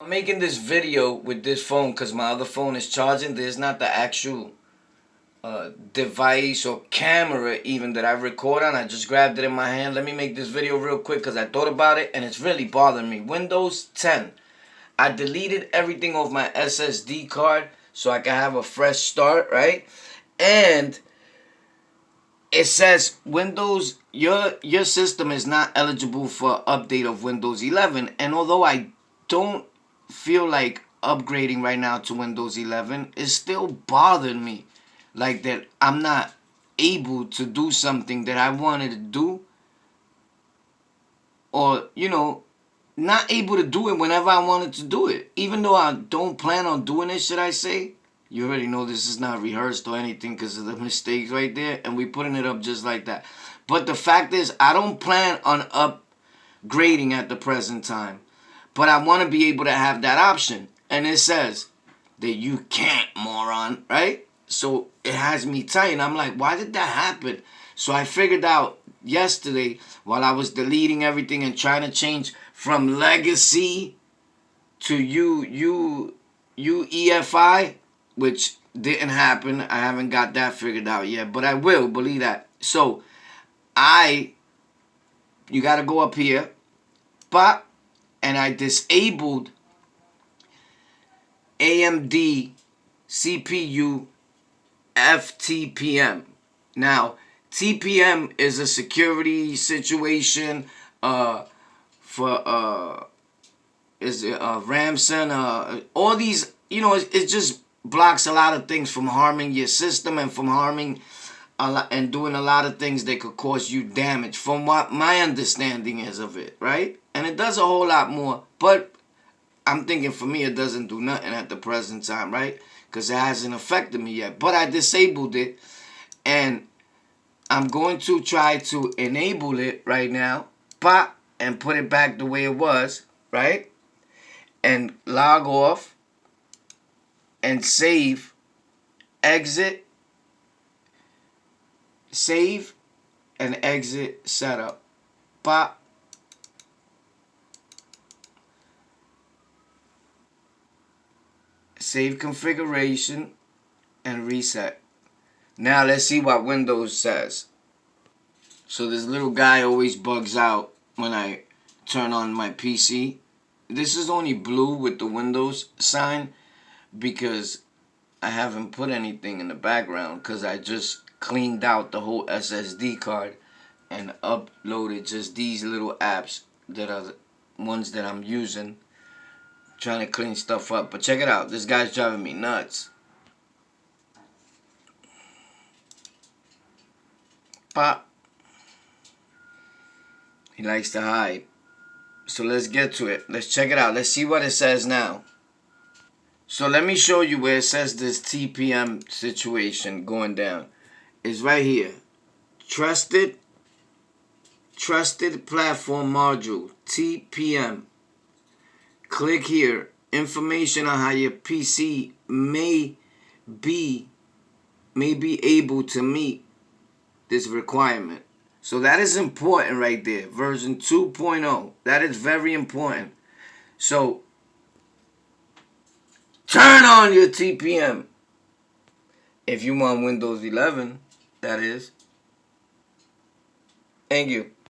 I'm making this video with this phone because my other phone is charging. There's not the actual device or camera even that I record on. I just grabbed it in my hand. Let me make this video real quick because I thought about it and it's really bothering me. Windows 10. I deleted everything off my SSD card so I can have a fresh start, right? And it says Windows, your system is not eligible for update of Windows 11. And although I don't feel like upgrading right now to Windows 11, it still bothered me like that I'm not able to do something that I wanted to do, or not able to do it whenever I wanted to do it, even though I don't plan on doing it. Should I say? You already know this is not rehearsed or anything because of the mistakes right there, and we putting it up just like that. But the fact is, I don't plan on upgrading at the present time, but I want to be able to have that option. And it says that you can't, moron, right? So it has me tight, and I'm like, why did that happen? So I figured out yesterday while I was deleting everything and trying to change from legacy to UEFI, which didn't happen. I haven't got that figured out yet, but I will, believe that. So you got to go up here, pop, and I disabled AMD CPU TPM. Now, TPM is a security situation for ransom, all these, it just blocks a lot of things from harming your system and from harming a lot and doing a lot of things that could cause you damage, from what my understanding is of it, right? And it does a whole lot more, but I'm thinking for me it doesn't do nothing at the present time, right? Because it hasn't affected me yet. But I disabled it, and I'm going to try to enable it right now, pop, and put it back the way it was, right? And log off and save, exit, save, and exit setup. Pop. Save configuration and reset. Now let's see what Windows says. So this little guy always bugs out when I turn on my PC. This is only blue with the Windows sign because I haven't put anything in the background, because I just cleaned out the whole SSD card and uploaded just these little apps that are the ones that I'm using, trying to clean stuff up. But check it out, this guy's driving me nuts. Pop. He likes to hide. So let's get to it. Let's check it out. Let's see what it says now. So let me show you where it says this TPM situation going down. It's right here. Trusted Platform Module, TPM. Click here. Information on how your PC may be able to meet this requirement. So that is important right there. Version 2.0. That is very important. So turn on your TPM. If you want Windows 11, that is. Thank you.